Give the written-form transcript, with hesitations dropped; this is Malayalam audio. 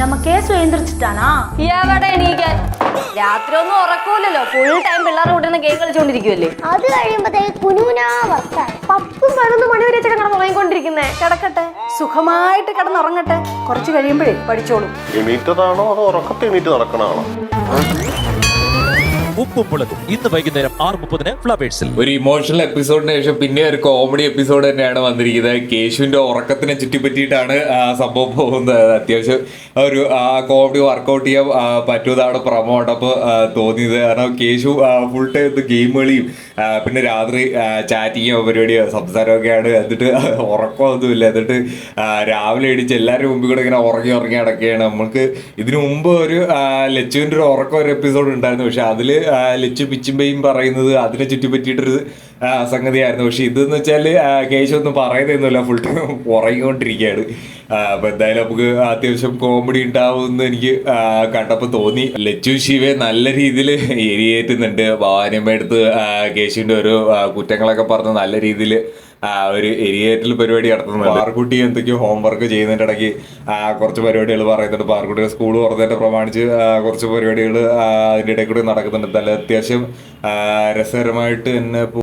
நம்ம கேஸ் எழுந்திரிச்சிட்டானா? എവിടെ എണീക്കാൻ? രാത്രി ഒന്നും ഉറക്കൂലല്ലോ, ഫുൾ ടൈം പിള്ളേരുടെ കൂടെ ഗെയിം കളിച്ചോണ്ടിരിക്കുവല്ലേ. അത് കഴിയുമ്പോഴത്തേക്ക് കുനുകുനാ വർത്താനം. 10-11 മണി വരെ കിടന്ന് ഉറങ്ങിക്കൊണ്ടിരിക്കുന്നേ. കിടക്കട്ടെ, സുഖമായിട്ട് കിടന്നുറങ്ങട്ടെ. കുറച്ച് കഴിയുമ്പോഴേ പഠിച്ചോളും. എണീറ്റതാണോ അതോ ഉറക്കത്തെ എണീറ്റ് നടക്കണാണോ? ഉപ്പും മുളകും ഇന്ന് വൈകുന്നേരം 6:30 ഫ്ലവേഴ്സിൽ. ഒരു ഇമോഷണൽ എപ്പിസോഡിന് ശേഷം പിന്നെ ഒരു കോമഡി എപ്പിസോഡ് തന്നെയാണ് വന്നിരിക്കുന്നത്. കേശുവിന്റെ ഉറക്കത്തിനെ ചുറ്റിപ്പറ്റിയിട്ടാണ് സംഭവം പോകുന്നത്. അത്യാവശ്യം ഒരു കോമഡി വർക്കൗട്ട് ചെയ്യാൻ പറ്റുന്നതാണ് പ്രമോ കണ്ടപ്പോൾ തോന്നിയത്. കാരണം കേശു ഫുൾ ടൈം ഗെയിം കളിയും പിന്നെ രാത്രി ചാറ്റിങ്ങോ പരിപാടിയോ സംസാരമൊക്കെയാണ്. എന്നിട്ട് ഉറക്കമൊന്നുമില്ല. എന്നിട്ട് രാവിലെ എണീച്ച് എല്ലാവരും മുമ്പിൽ കൂടെ ഇങ്ങനെ ഉറങ്ങി അടക്കുകയാണ്. നമുക്ക് ഇതിനു മുമ്പ് ഒരു ലച്ചുവിൻ്റെ ഒരു ഉറക്കം ഒരു എപ്പിസോഡ് ഉണ്ടായിരുന്നു. പക്ഷെ അതിൽ ലച്ചു പിച്ചുമ്പയും പറയുന്നത് അതിനെ ചുറ്റിപ്പറ്റിയിട്ടൊരു സംഗതിയായിരുന്നു. പക്ഷെ ഇതെന്ന് വെച്ചാൽ കേശു ഒന്നും പറയുന്നതൊന്നുമില്ല, ഫുൾ ടൈം ഉറങ്ങിക്കൊണ്ടിരിക്കുകയാണ്. അപ്പം എന്തായാലും നമുക്ക് അത്യാവശ്യം കോമഡി ഉണ്ടാവുമെന്ന് എനിക്ക് കണ്ടപ്പോൾ തോന്നി. ലച്ചു ശിവെ നല്ല രീതിയിൽ എരിയേറ്റുന്നുണ്ട്. ഭവാനിയമ്മയെടുത്ത് കേശുവിൻ്റെ ഒരു കുറ്റങ്ങളൊക്കെ പറഞ്ഞ് നല്ല രീതിയിൽ ഒരു എരിയേറ്റൽ പരിപാടി നടത്തുന്നുണ്ട്. പാർക്കുട്ടി എന്തൊക്കെയോ ഹോംവർക്ക് ചെയ്യുന്നതിൻ്റെ ഇടയ്ക്ക് കുറച്ച് പരിപാടികൾ പറയുന്നുണ്ട്. പാർക്കുട്ടിയുടെ സ്കൂൾ തുറന്നതിനെ പ്രമാണിച്ച് കുറച്ച് പരിപാടികൾ അതിൻ്റെ ഇടയിൽ കൂടി നടക്കുന്നുണ്ട്. നല്ല അത്യാവശ്യം രസകരമായിട്ട് തന്നെ